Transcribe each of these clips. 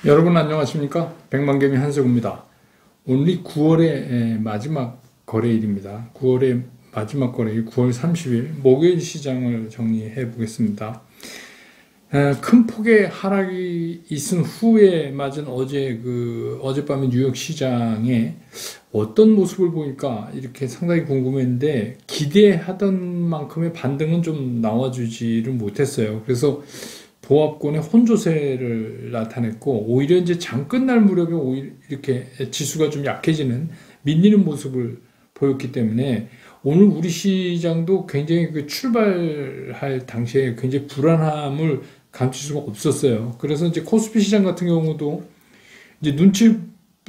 여러분 안녕하십니까? 백만개미 한석우입니다. 오늘이 9월의 마지막 거래일입니다. 9월의 마지막 거래일 9월 30일 목요일 시장을 정리해 보겠습니다. 큰 폭의 하락이 있은 후에 맞은 어젯밤의 뉴욕 시장에 어떤 모습을 보일까 이렇게 상당히 궁금했는데 기대하던 만큼의 반등은 좀 나와주지를 못했어요. 그래서 보합권의 혼조세를 나타냈고 오히려 이제 장 끝날 무렵에 오히려 이렇게 지수가 좀 약해지는 밀리는 모습을 보였기 때문에 오늘 우리 시장도 굉장히 그 출발할 당시에 굉장히 불안함을 감출 수가 없었어요. 그래서 이제 코스피 시장 같은 경우도 이제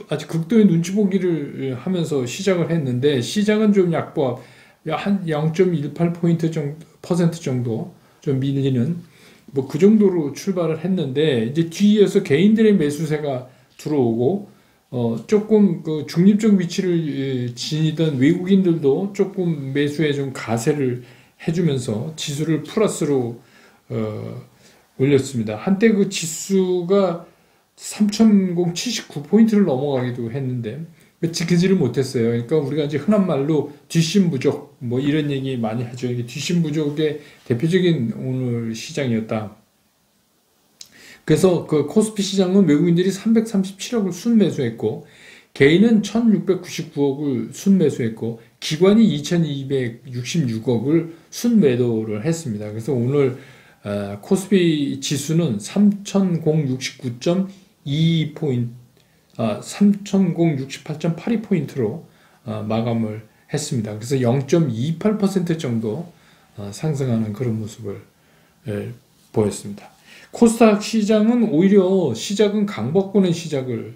아주 극도의 눈치 보기를 하면서 시작을 했는데 시장은 좀 약보합 한 0.18포인트 정도, 퍼센트 정도 좀 밀리는 뭐 그 정도로 출발을 했는데 이제 뒤이어서 개인들의 매수세가 들어오고 조금 그 중립적 위치를 지니던 외국인들도 조금 매수에 좀 가세를 해주면서 지수를 플러스로 올렸습니다. 한때 그 지수가 3,079포인트를 넘어가기도 했는데 지키지를 못했어요. 그러니까 우리가 이제 흔한 말로 뒷심부족 뭐 이런 얘기 많이 하죠. 이게 뒷심부족의 대표적인 오늘 시장이었다. 그래서 그 코스피 시장은 외국인들이 337억을 순매수했고 개인은 1,699억을 순매수했고 기관이 2,266억을 순매도를 했습니다. 그래서 오늘 코스피 지수는 3,069.22포인트 3,068.82포인트로 마감을 했습니다. 그래서 0.28% 정도 상승하는 그런 모습을 보였습니다. 코스닥 시장은 오히려 시작은 강보권의 시작을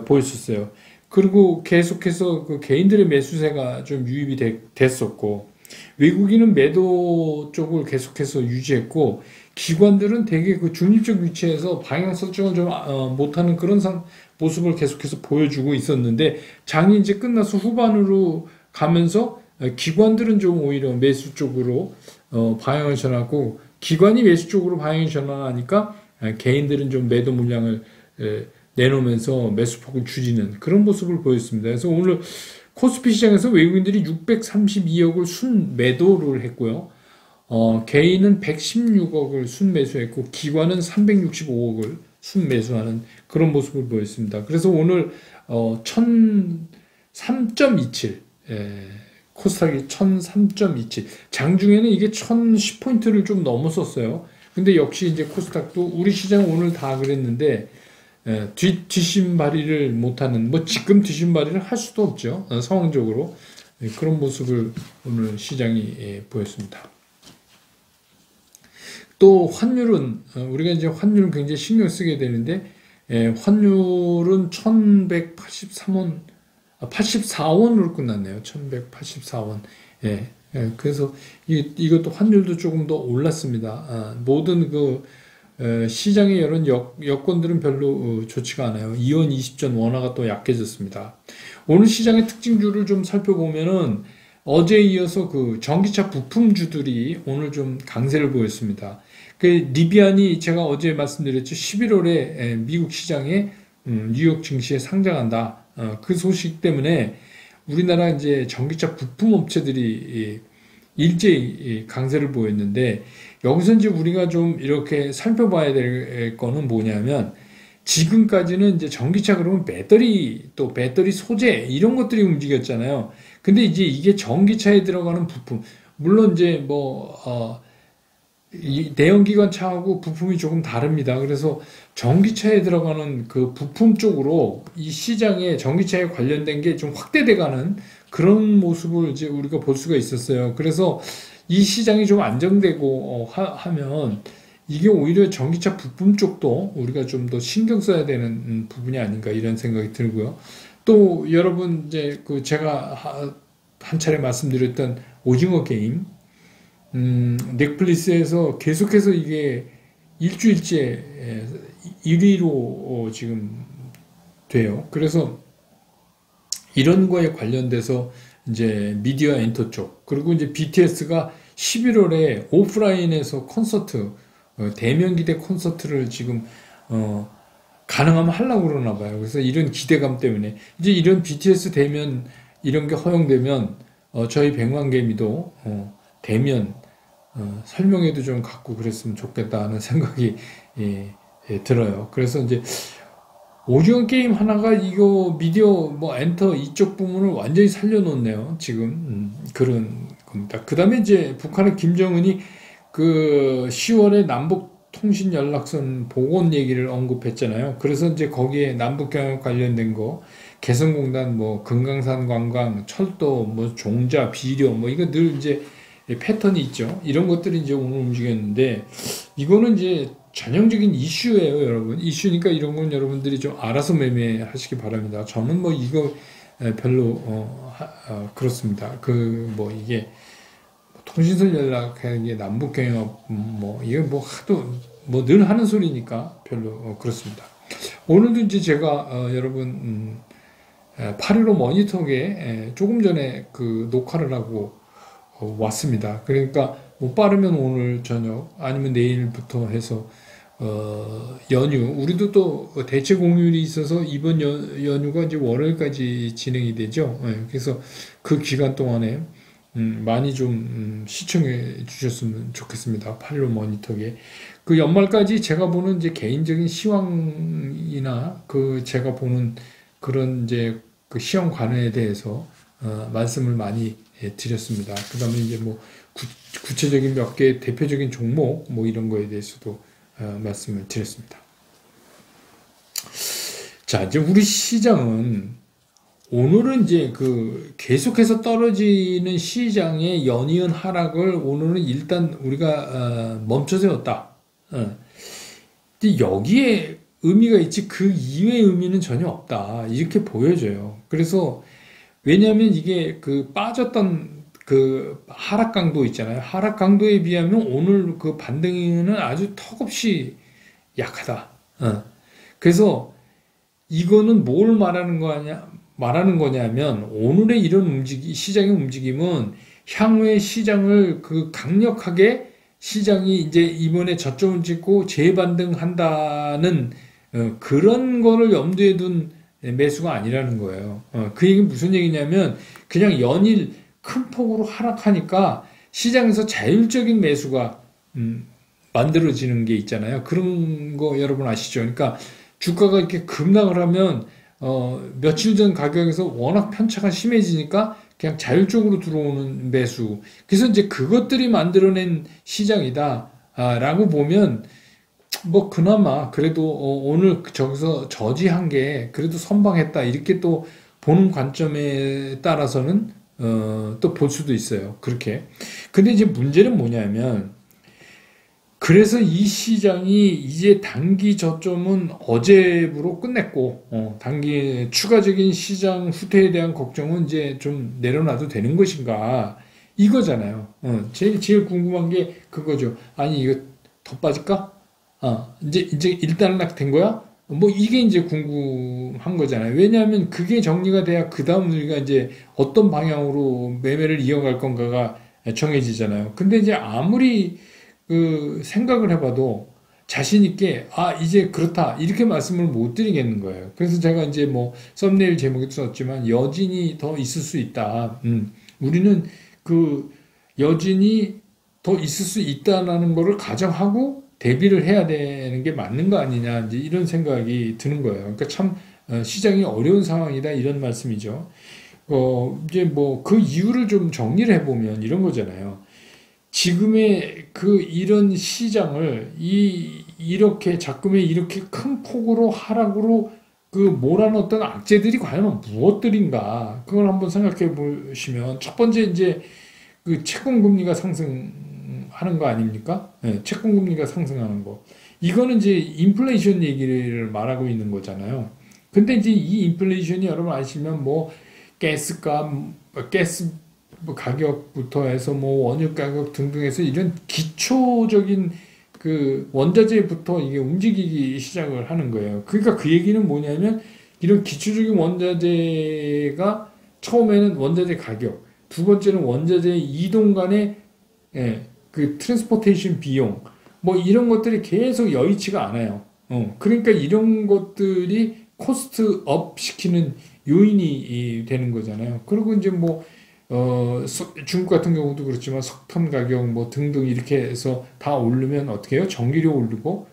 보였었어요. 그리고 계속해서 그 개인들의 매수세가 좀 유입이 됐었고 외국인은 매도 쪽을 계속해서 유지했고 기관들은 되게 그 중립적 위치에서 방향 설정을 좀 못하는 그런 모습을 계속해서 보여주고 있었는데 장이 이제 끝나서 후반으로 가면서 기관들은 좀 오히려 매수 쪽으로 방향을 전하고 기관이 매수 쪽으로 방향이 전환하니까 개인들은 좀 매도 물량을 내놓으면서 매수폭을 줄이는 그런 모습을 보였습니다. 그래서 오늘 코스피 시장에서 외국인들이 632억을 순매도를 했고요. 개인은 116억을 순매수했고 기관은 365억을 순매수하는 그런 모습을 보였습니다. 그래서 오늘 1003.27 코스닥이 1003.27 장중에는 이게 1010포인트를 좀 넘었었어요. 근데 역시 이제 코스닥도 우리 시장 오늘 다 그랬는데 뒷심발이를 못하는 뭐 지금 뒷심발이를 할 수도 없죠. 상황적으로 그런 모습을 오늘 시장이 보였습니다. 또 환율은 우리가 이제 환율을 굉장히 신경 쓰게 되는데 환율은 1183원 84원으로 끝났네요. 1184원. 그래서 이것도 환율도 조금 더 올랐습니다. 모든 그 시장의 이런 여건들은 별로 좋지가 않아요. 이원 20전 원화가 또 약해졌습니다. 오늘 시장의 특징주를 좀 살펴보면은 어제에 이어서 그 전기차 부품주들이 오늘 좀 강세를 보였습니다. 그 리비안이 제가 어제 말씀드렸죠. 11월에 미국 시장에 뉴욕 증시에 상장한다. 그 소식 때문에 우리나라 이제 전기차 부품 업체들이 일제히 강세를 보였는데 여기서 이제 우리가 좀 이렇게 살펴봐야 될 거는 뭐냐면 지금까지는 이제 전기차 그러면 배터리 또 배터리 소재 이런 것들이 움직였잖아요. 근데 이제 이게 전기차에 들어가는 부품 물론 이제 이 내연기관 차하고 부품이 조금 다릅니다. 그래서 전기차에 들어가는 그 부품 쪽으로 이 시장에 전기차에 관련된 게 좀 확대돼가는 그런 모습을 이제 우리가 볼 수가 있었어요. 그래서 이 시장이 좀 안정되고 하면 이게 오히려 전기차 부품 쪽도 우리가 좀 더 신경 써야 되는 부분이 아닌가 이런 생각이 들고요. 또 여러분 이제 그 제가 한 차례 말씀드렸던 오징어 게임 넷플릭스에서 계속해서 이게 일주일째 1위로 지금 돼요. 그래서 이런 거에 관련돼서 이제 미디어 엔터 쪽 그리고 이제 BTS가 11월에 오프라인에서 콘서트 대면 기대 콘서트를 지금 가능하면 하려고 그러나 봐요. 그래서 이런 기대감 때문에 이제 이런 BTS 되면 이런 게 허용되면 저희 백만개미도 되면 설명회도 좀 갖고 그랬으면 좋겠다는 생각이 들어요. 그래서 이제 오징어 게임 하나가 이거 미디어 뭐 엔터 이쪽 부분을 완전히 살려놓네요. 지금 그런 겁니다. 그 다음에 이제 북한의 김정은이 그 10월에 남북 통신 연락선 복원 얘기를 언급했잖아요. 그래서 이제 거기에 남북경협 관련된 거, 개성공단 뭐 금강산 관광, 철도, 뭐 종자, 비료, 뭐 이거 늘 이제 패턴이 있죠. 이런 것들이 이제 오늘 움직였는데 이거는 이제 전형적인 이슈예요, 여러분. 이슈니까 이런 건 여러분들이 좀 알아서 매매하시기 바랍니다. 저는 뭐 이거 별로 그렇습니다. 그 뭐 이게 통신선 연락하는 게 남북경협 뭐 이거 뭐 하도 뭐 늘 하는 소리니까 별로 그렇습니다. 오늘도 이제 제가 여러분 8.15 모니터에 조금 전에 그 녹화를 하고 왔습니다. 그러니까 못 빠르면 오늘 저녁 아니면 내일부터 해서 연휴 우리도 또 대체 공휴일이 있어서 이번 연휴가 이제 월요일까지 진행이 되죠. 그래서 그 기간 동안에 많이 좀 시청해 주셨으면 좋겠습니다. 8.15 모니터에 그 연말까지 제가 보는 이제 개인적인 시황이나 그 제가 보는 그런 이제 그 시험관에 대해서 말씀을 많이 드렸습니다. 그 다음에 이제 뭐 구체적인 몇 개 대표적인 종목 뭐 이런 거에 대해서도 말씀을 드렸습니다. 자, 이제 우리 시장은 오늘은 이제 그 계속해서 떨어지는 시장의 연이은 하락을 오늘은 일단 우리가 멈춰 세웠다. 근데 여기에 의미가 있지 그 이외의 의미는 전혀 없다. 이렇게 보여져요. 그래서 왜냐하면 이게 그 빠졌던 그 하락 강도 있잖아요. 하락 강도에 비하면 오늘 그 반등은 아주 턱없이 약하다. 그래서 이거는 뭘 말하는 거냐면 오늘의 이런 시장의 움직임은 향후의 시장을 그 강력하게 시장이 이제 이번에 저점을 찍고 재반등한다는 그런 거를 염두에 둔 매수가 아니라는 거예요. 그 얘기는 무슨 얘기냐면 그냥 연일 큰 폭으로 하락하니까 시장에서 자율적인 매수가 만들어지는 게 있잖아요. 그런 거 여러분 아시죠? 그러니까 주가가 이렇게 급락을 하면 며칠 전 가격에서 워낙 편차가 심해지니까 그냥 자율적으로 들어오는 매수. 그래서 이제 그것들이 만들어낸 시장이다라고 보면 뭐 그나마 그래도 오늘 저기서 저지한 게 그래도 선방했다 이렇게 또 보는 관점에 따라서는 또 볼 수도 있어요. 그렇게. 근데 이제 문제는 뭐냐면 그래서 이 시장이 이제 단기 저점은 어제부로 끝냈고 단기 추가적인 시장 후퇴에 대한 걱정은 이제 좀 내려놔도 되는 것인가 이거잖아요. 제일 궁금한 게 그거죠. 아니 이거 더 빠질까? 이제 일단락 된 거야? 뭐 이게 이제 궁금한 거잖아요. 왜냐하면 그게 정리가 돼야 그 다음 우리가 이제 어떤 방향으로 매매를 이어갈 건가가 정해지잖아요. 근데 이제 아무리 그 생각을 해봐도 자신 있게 이제 그렇다 이렇게 말씀을 못 드리겠는 거예요. 그래서 제가 이제 뭐 썸네일 제목에도 썼지만 여진이 더 있을 수 있다. 우리는 그 여진이 더 있을 수 있다라는 거를 가정하고 대비를 해야 되는 게 맞는 거 아니냐 이제 이런 생각이 드는 거예요. 그러니까 참 시장이 어려운 상황이다 이런 말씀이죠. 이제 뭐 그 이유를 좀 정리를 해보면 이런 거잖아요. 지금의 그 이런 시장을 이렇게 자금의 이렇게 큰 폭으로 하락으로 그 몰아넣었던 악재들이 과연 무엇들인가 그걸 한번 생각해 보시면 첫 번째 이제 그 채권 금리가 상승하는 거 아닙니까? 네, 채권 금리가 상승하는 거 이거는 이제 인플레이션 얘기를 말하고 있는 거잖아요. 근데 이제 이 인플레이션이 여러분 아시면 뭐 가스 뭐 가격부터 해서 뭐 원유 가격 등등해서 이런 기초적인 그 원자재부터 이게 움직이기 시작을 하는 거예요. 그러니까 그 얘기는 뭐냐면 이런 기초적인 원자재가 처음에는 원자재 가격, 두 번째는 원자재 이동 간의 그 트랜스포테이션 비용 뭐 이런 것들이 계속 여의치가 않아요. 그러니까 이런 것들이 코스트 업 시키는 요인이 되는 거잖아요. 그리고 이제 뭐, 중국 같은 경우도 그렇지만 석탄 가격 뭐 등등 이렇게 해서 다 오르면 어떻게 해요? 전기료 오르고,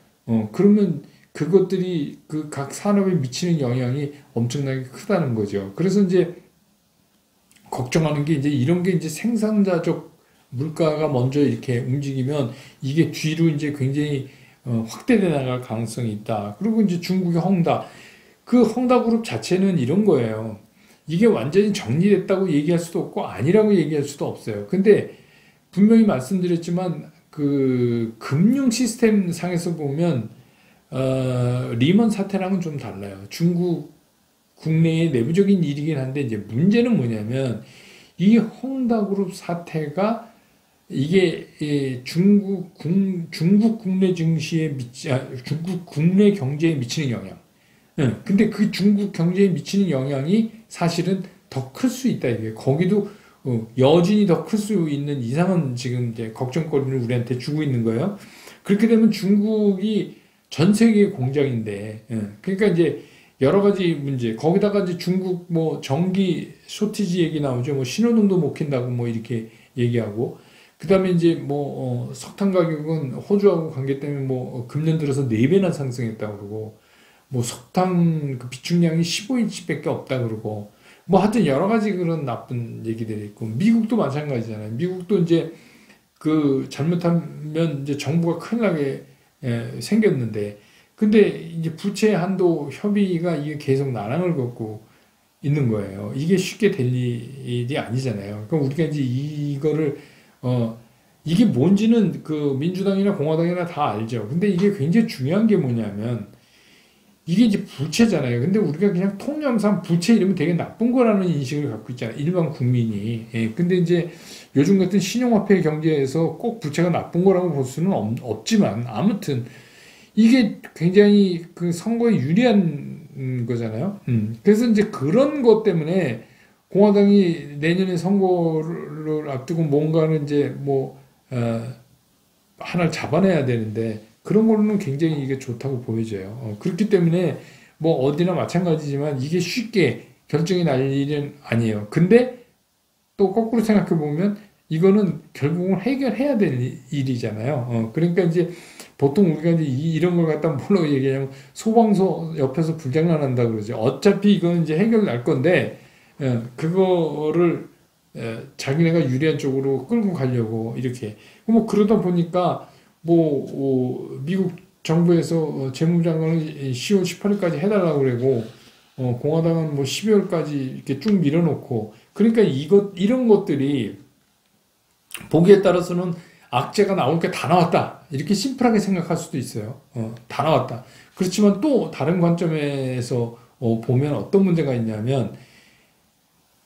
그러면 그것들이 그 각 산업에 미치는 영향이 엄청나게 크다는 거죠. 그래서 이제 걱정하는 게 이제 이런 게 이제 생산자적 물가가 먼저 이렇게 움직이면 이게 뒤로 이제 굉장히 확대돼 나갈 가능성이 있다. 그리고 이제 중국의 헝다. 그 헝다 그룹 자체는 이런 거예요. 이게 완전히 정리됐다고 얘기할 수도 없고 아니라고 얘기할 수도 없어요. 근데 분명히 말씀드렸지만 그 금융 시스템 상에서 보면 리먼 사태랑은 좀 달라요. 중국 국내의 내부적인 일이긴 한데 이제 문제는 뭐냐면 이 헝다그룹 사태가 이게 중국 국내 증시에 중국 국내 경제에 미치는 영향. 근데 그 중국 경제에 미치는 영향이 사실은 더 클 수 있다 이게. 거기도 여진이 더 클 수 있는 이상한 지금 이제 걱정거리를 우리한테 주고 있는 거예요. 그렇게 되면 중국이 전 세계 공장인데, 그러니까 이제 여러 가지 문제, 거기다가 이제 중국 뭐 전기 쇼티지 얘기 나오죠. 뭐 신호등도 못 켠다고 뭐 이렇게 얘기하고, 그 다음에 이제 뭐, 석탄 가격은 호주하고 관계 때문에 뭐 금년 들어서 4배나 상승했다고 그러고, 뭐 석탄 그 비축량이 15인치밖에 없다 그러고, 뭐 하여튼 여러 가지 그런 나쁜 얘기들이 있고, 미국도 마찬가지잖아요. 미국도 이제 그 잘못하면 이제 정부가 큰일 나게 생겼는데, 근데 이제 부채 한도 협의가 이게 계속 난항을 겪고 있는 거예요. 이게 쉽게 될 일이 아니잖아요. 그러니까 우리가 이제 이거를 이게 뭔지는 그 민주당이나 공화당이나 다 알죠. 근데 이게 굉장히 중요한 게 뭐냐면 이게 이제 부채잖아요. 근데 우리가 그냥 통념상 부채 이러면 되게 나쁜 거라는 인식을 갖고 있잖아요. 일반 국민이. 근데 이제 요즘 같은 신용화폐 경제에서 꼭 부채가 나쁜 거라고 볼 수는 없지만 아무튼 이게 굉장히 그 선거에 유리한 거잖아요. 그래서 이제 그런 것 때문에 공화당이 내년에 선거를 앞두고 뭔가는 이제 뭐, 하나를 잡아내야 되는데 그런 걸로는 굉장히 이게 좋다고 보여져요. 그렇기 때문에 뭐 어디나 마찬가지지만 이게 쉽게 결정이 날 일은 아니에요. 근데 또 거꾸로 생각해 보면 이거는 결국은 해결해야 될 일이잖아요. 그러니까 이제 보통 우리가 이제 이런 걸 갖다 뭐라고 얘기하냐면 소방서 옆에서 불장난한다 그러죠. 어차피 이건 이제 해결 날 건데 그거를 자기네가 유리한 쪽으로 끌고 가려고 이렇게 뭐 그러다 보니까 뭐 미국 정부에서 재무장관을 10월 18일까지 해달라고 그러고 공화당은 뭐 12월까지 이렇게 쭉 밀어놓고 그러니까 이런 것들이 보기에 따라서는 악재가 나올 게 다 나왔다 이렇게 심플하게 생각할 수도 있어요. 다 나왔다. 그렇지만 또 다른 관점에서 보면 어떤 문제가 있냐면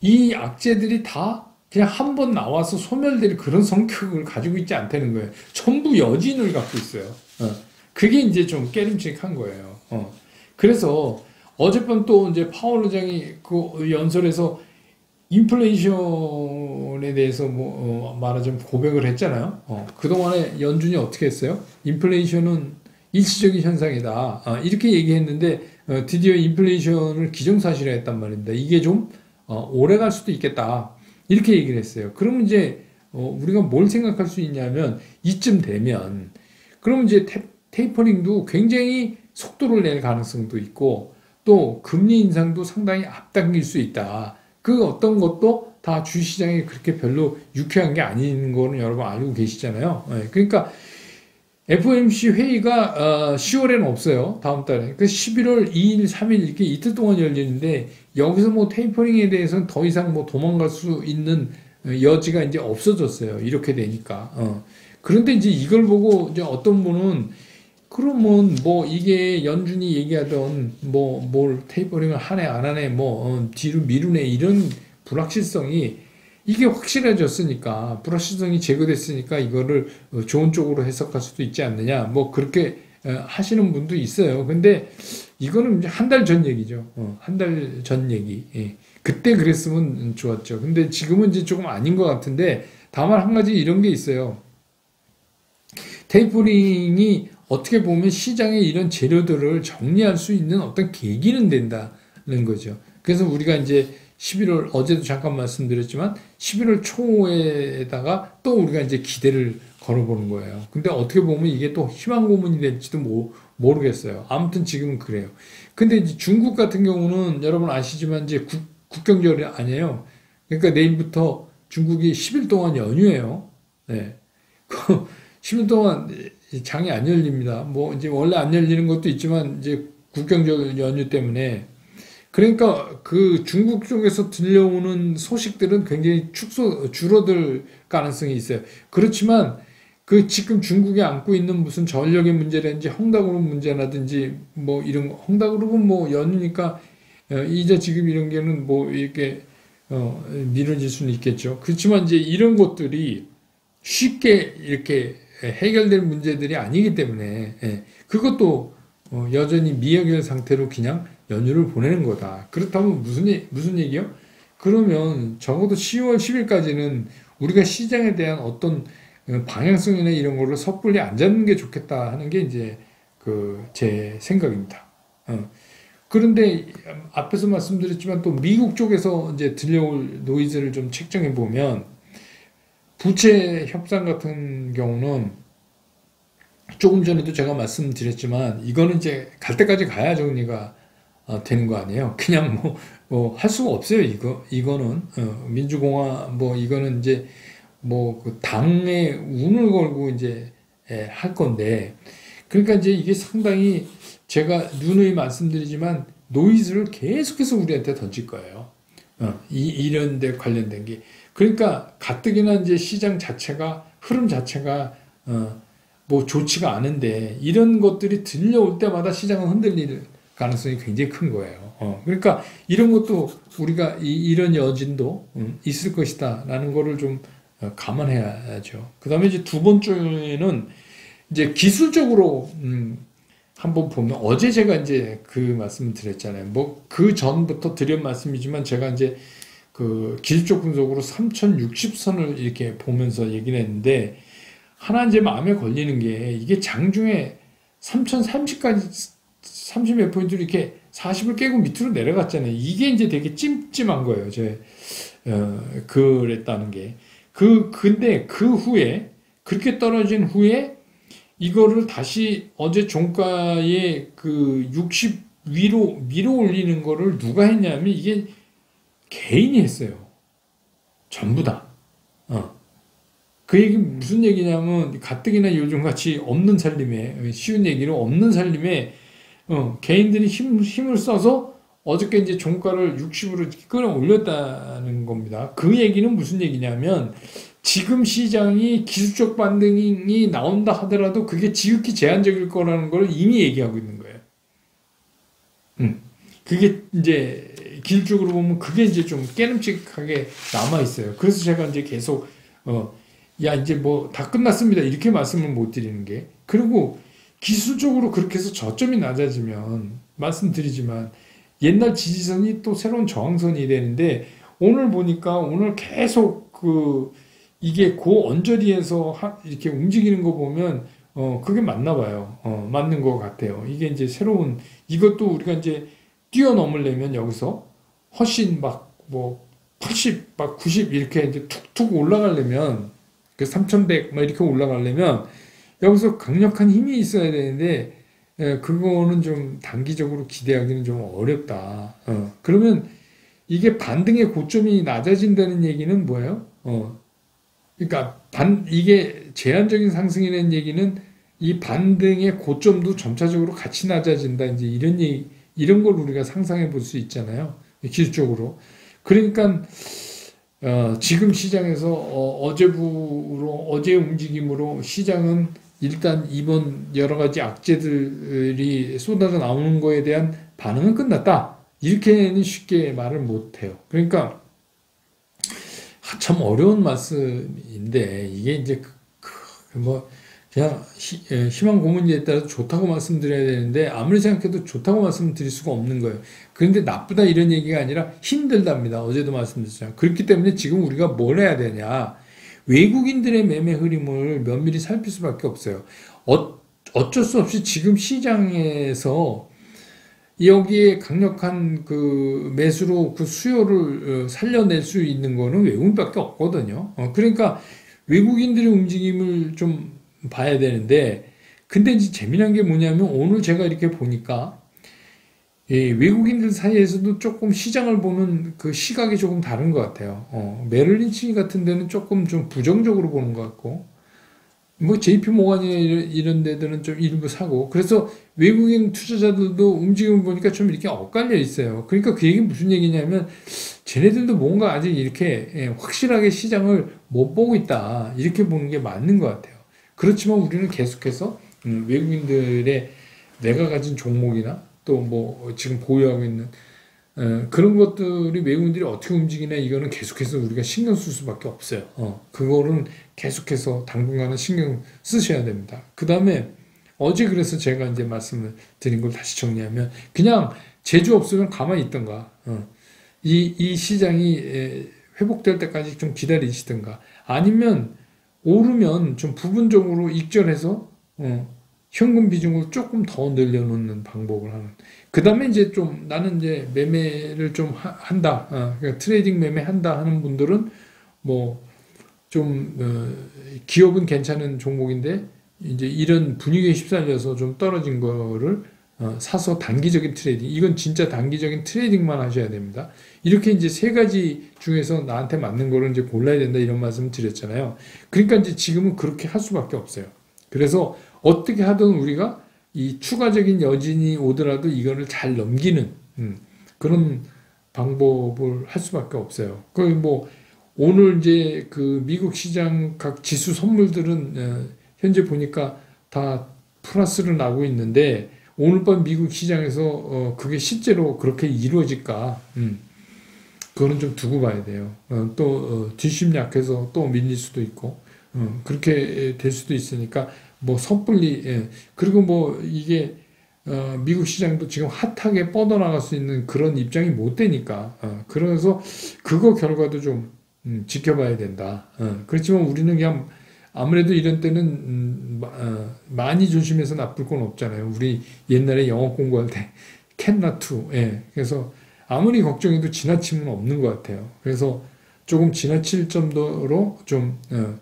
이 악재들이 다 그냥 한 번 나와서 소멸될 그런 성격을 가지고 있지 않다는 거예요. 전부 여진을 갖고 있어요. 그게 이제 좀 깨름직한 거예요. 그래서 어젯밤 또 이제 파월 의장이 그 연설에서 인플레이션에 대해서 뭐 말하자면 고백을 했잖아요. 그동안에 연준이 어떻게 했어요? 인플레이션은 일시적인 현상이다. 이렇게 얘기했는데 드디어 인플레이션을 기정사실화했단 말입니다. 이게 좀 오래 갈 수도 있겠다. 이렇게 얘기를 했어요. 그러면 이제 우리가 뭘 생각할 수 있냐면 이쯤 되면 그러면 이제 테이퍼링도 굉장히 속도를 낼 가능성도 있고 또 금리 인상도 상당히 앞당길 수 있다. 그 어떤 것도 다 주시장이 그렇게 별로 유쾌한 게 아닌 거는 여러분 알고 계시잖아요. 그러니까 FOMC 회의가 10월에는 없어요. 다음 달에. 그 11월 2일, 3일 이렇게 이틀 동안 열리는데 여기서 뭐 테이퍼링에 대해서는 더 이상 뭐 도망갈 수 있는 여지가 이제 없어졌어요. 이렇게 되니까. 그런데 이제 이걸 보고 이제 어떤 분은 그러면 뭐 이게 연준이 얘기하던 뭐 뭘 테이퍼링을 하네 안 하네 뭐 뒤로 미루네 이런 불확실성이 이게 확실해졌으니까 불확실성이 제거됐으니까 이거를 좋은 쪽으로 해석할 수도 있지 않느냐 뭐 그렇게 하시는 분도 있어요. 근데 이거는 이제 한 달 전 얘기죠. 한 달 전 얘기. 예. 그때 그랬으면 좋았죠. 근데 지금은 이제 조금 아닌 것 같은데 다만 한 가지 이런 게 있어요. 테이퍼링이 어떻게 보면 시장에 이런 재료들을 정리할 수 있는 어떤 계기는 된다는 거죠. 그래서 우리가 이제 11월, 어제도 잠깐 말씀드렸지만 11월 초에다가 또 우리가 이제 기대를 걸어보는 거예요. 근데 어떻게 보면 이게 또 희망 고문이 될지도 모르겠어요. 아무튼 지금은 그래요. 근데 이제 중국 같은 경우는 여러분 아시지만 이제 국경절이 아니에요. 그러니까 내일부터 중국이 10일 동안 연휴예요. 네. 10일 동안 장이 안 열립니다. 뭐 이제 원래 안 열리는 것도 있지만 이제 국경절 연휴 때문에 그러니까 그 중국 쪽에서 들려오는 소식들은 굉장히 줄어들 가능성이 있어요. 그렇지만 그 지금 중국이 안고 있는 무슨 전력의 문제라든지 헝다그룹 문제라든지 뭐 이런 헝다그룹은 뭐 연휴니까 이제 지금 이런 게는 뭐 이렇게 미뤄질 수는 있겠죠. 그렇지만 이제 이런 것들이 쉽게 이렇게 해결될 문제들이 아니기 때문에 그것도 여전히 미해결 상태로 그냥 연휴를 보내는 거다. 그렇다면 무슨 얘기요? 그러면 적어도 10월 10일까지는 우리가 시장에 대한 어떤 방향성이나 이런 거를 섣불리 안 잡는 게 좋겠다 하는 게 이제 제 생각입니다. 그런데 앞에서 말씀드렸지만 또 미국 쪽에서 이제 들려올 노이즈를 좀 책정해 보면 부채 협상 같은 경우는 조금 전에도 제가 말씀드렸지만 이거는 이제 갈 때까지 가야 정리가 되는 거 아니에요. 그냥 뭐 할 수가 없어요. 이거는 민주공화 뭐 이거는 이제 뭐 그 당의 운을 걸고 이제 할 건데 그러니까 이제 이게 상당히 제가 누누이 말씀드리지만 노이즈를 계속해서 우리한테 던질 거예요. 이런 데 관련된 게. 그러니까 가뜩이나 이제 시장 자체가 흐름 자체가 뭐 좋지가 않은데 이런 것들이 들려올 때마다 시장은 흔들릴 가능성이 굉장히 큰 거예요. 그러니까 이런 것도 우리가 이런 여진도 있을 것이다라는 거를 좀 감안해야죠. 그 다음에 이제 두 번째는 이제 기술적으로 한번 보면 어제 제가 이제 그 말씀을 드렸잖아요. 뭐 그 전부터 드린 말씀이지만 제가 이제 그 기술적 분석으로 3060선을 이렇게 보면서 얘기를 했는데 하나 이제 마음에 걸리는 게 이게 장중에 3030까지 30 몇 포인트로 이렇게 40을 깨고 밑으로 내려갔잖아요. 이게 이제 되게 찜찜한 거예요. 그랬다는 게. 근데 그 후에 그렇게 떨어진 후에 이거를 다시 어제 종가에 그 60 위로 올리는 거를 누가 했냐면 이게 개인이 했어요. 전부 다. 그 얘기 무슨 얘기냐면 가뜩이나 요즘 같이 없는 살림에 쉬운 얘기로 없는 살림에 개인들이 힘을 써서 어저께 이제 종가를 60으로 끌어올렸다는 겁니다. 그 얘기는 무슨 얘기냐면 지금 시장이 기술적 반등이 나온다 하더라도 그게 지극히 제한적일 거라는 걸 이미 얘기하고 있는 거예요. 그게 이제 기술적으로 보면 그게 이제 좀 깨름직하게 남아 있어요. 그래서 제가 이제 계속 야 이제 뭐 다 끝났습니다 이렇게 말씀을 못 드리는 게 그리고 기술적으로 그렇게 해서 저점이 낮아지면 말씀드리지만 옛날 지지선이 또 새로운 저항선이 되는데 오늘 보니까 오늘 계속 이게 그 언저리에서 이렇게 움직이는 거 보면 그게 맞나 봐요. 맞는 것 같아요. 이게 이제 새로운 이것도 우리가 이제 뛰어넘으려면 여기서 훨씬 막 뭐 80, 막 90 이렇게 이제 툭툭 올라가려면 그 3100 막 이렇게 올라가려면 여기서 강력한 힘이 있어야 되는데 그거는 좀 단기적으로 기대하기는 좀 어렵다. 그러면 이게 반등의 고점이 낮아진다는 얘기는 뭐예요? 그러니까 이게 제한적인 상승이라는 얘기는 이 반등의 고점도 점차적으로 같이 낮아진다. 이제 이런 걸 우리가 상상해 볼 수 있잖아요. 기술적으로. 그러니까 지금 시장에서 어제의 움직임으로 시장은 일단 이번 여러 가지 악재들이 쏟아져 나오는 거에 대한 반응은 끝났다. 이렇게는 쉽게 말을 못 해요. 그러니까 참 어려운 말씀인데 이게 이제 뭐 그냥 희망 고문에 따라서 좋다고 말씀드려야 되는데 아무리 생각해도 좋다고 말씀드릴 수가 없는 거예요. 그런데 나쁘다 이런 얘기가 아니라 힘들답니다. 어제도 말씀드렸잖아요. 그렇기 때문에 지금 우리가 뭘 해야 되냐. 외국인들의 매매 흐름을 면밀히 살필 수밖에 없어요. 어쩔 수 없이 지금 시장에서 여기에 강력한 그 매수로 그 수요를 살려낼 수 있는 거는 외국인밖에 없거든요. 그러니까 외국인들의 움직임을 좀 봐야 되는데, 근데 이제 재미난 게 뭐냐면 오늘 제가 이렇게 보니까 외국인들 사이에서도 조금 시장을 보는 그 시각이 조금 다른 것 같아요. 메릴린치 같은 데는 조금 좀 부정적으로 보는 것 같고, 뭐 JP 모간이나 이런 데들은 좀 일부 사고, 그래서 외국인 투자자들도 움직임을 보니까 좀 이렇게 엇갈려 있어요. 그러니까 그 얘기는 무슨 얘기냐면 쟤네들도 뭔가 아직 이렇게 확실하게 시장을 못 보고 있다, 이렇게 보는 게 맞는 것 같아요. 그렇지만 우리는 계속해서 외국인들의 내가 가진 종목이나 또 뭐 지금 보유하고 있는 그런 것들이 외국인들이 어떻게 움직이냐, 이거는 계속해서 우리가 신경 쓸 수밖에 없어요. 그거는 계속해서 당분간은 신경 쓰셔야 됩니다. 그 다음에 어제 그래서 제가 이제 말씀을 드린 걸 다시 정리하면, 그냥 재주 없으면 가만히 있던가, 이 시장이 회복될 때까지 좀 기다리시던가, 아니면 오르면 좀 부분적으로 익절해서 현금 비중을 조금 더 늘려놓는 방법을 하는. 그 다음에 이제 좀 나는 이제 매매를 좀 한다, 그러니까 트레이딩 매매 한다 하는 분들은 뭐 좀 기업은 괜찮은 종목인데 이제 이런 분위기에 휩쓸려서 좀 떨어진 거를 사서 단기적인 트레이딩, 이건 진짜 단기적인 트레이딩만 하셔야 됩니다. 이렇게 이제 세 가지 중에서 나한테 맞는 거를 이제 골라야 된다, 이런 말씀을 드렸잖아요. 그러니까 이제 지금은 그렇게 할 수밖에 없어요. 그래서 어떻게 하든 우리가 이 추가적인 여진이 오더라도 이거를 잘 넘기는 그런 방법을 할 수밖에 없어요. 그 뭐 오늘 이제 그 미국 시장 각 지수 선물들은 현재 보니까 다 플러스를 나고 있는데, 오늘 밤 미국 시장에서 그게 실제로 그렇게 이루어질까? 그거는 좀 두고 봐야 돼요. 또 뒷심 약해서 또 밀릴 수도 있고, 그렇게 될 수도 있으니까 뭐 섣불리. 그리고 뭐 이게 미국 시장도 지금 핫하게 뻗어나갈 수 있는 그런 입장이 못 되니까, 그래서 그거 결과도 좀 지켜봐야 된다. 그렇지만 우리는 그냥 아무래도 이런 때는 많이 조심해서 나쁠 건 없잖아요. 우리 옛날에 영어 공부할 때 can not to, 그래서 아무리 걱정해도 지나침은 없는 것 같아요. 그래서 조금 지나칠 정도로 좀,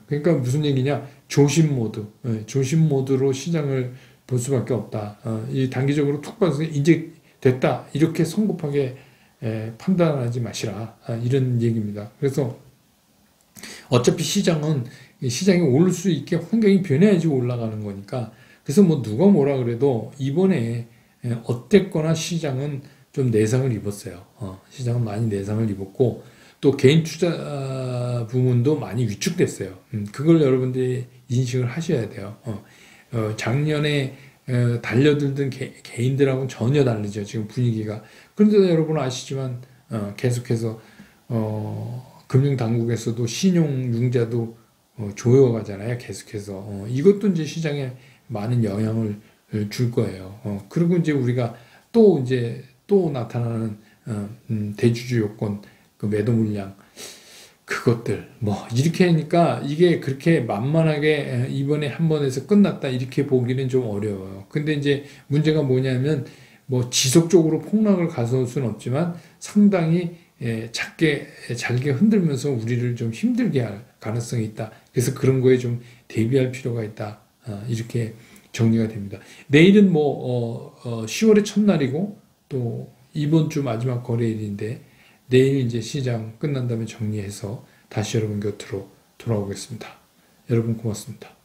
그러니까 무슨 얘기냐, 조심 모드, 조심 모드로 시장을 볼 수밖에 없다. 이 단기적으로 툭 봐서 이제 됐다, 이렇게 성급하게 판단하지 마시라, 이런 얘기입니다. 그래서 어차피 시장이 오를 수 있게 환경이 변해야지 올라가는 거니까, 그래서 뭐 누가 뭐라 그래도 이번에 어땠거나 시장은 좀 내상을 입었어요. 시장은 많이 내상을 입었고, 또 개인 투자 부문도 많이 위축됐어요. 그걸 여러분들이 인식을 하셔야 돼요. 작년에 달려들던 개인들하고는 전혀 다르죠, 지금 분위기가. 그런데 여러분 아시지만 계속해서 금융당국에서도 신용융자도 조여가잖아요, 계속해서. 이것도 이제 시장에 많은 영향을 줄 거예요. 그리고 이제 우리가 또 나타나는 대주주 요건, 그 매도 물량, 그것들 뭐 이렇게 하니까 이게 그렇게 만만하게 이번에 한 번에서 끝났다, 이렇게 보기는 좀 어려워요. 근데 이제 문제가 뭐냐면, 뭐 지속적으로 폭락을 가져올 수는 없지만 상당히 잘게 흔들면서 우리를 좀 힘들게 할 가능성이 있다. 그래서 그런 거에 좀 대비할 필요가 있다. 이렇게 정리가 됩니다. 내일은 뭐 10월의 첫날이고 또 이번 주 마지막 거래일인데, 내일 이제 시장 끝난 다음에 정리해서 다시 여러분 곁으로 돌아오겠습니다. 여러분 고맙습니다.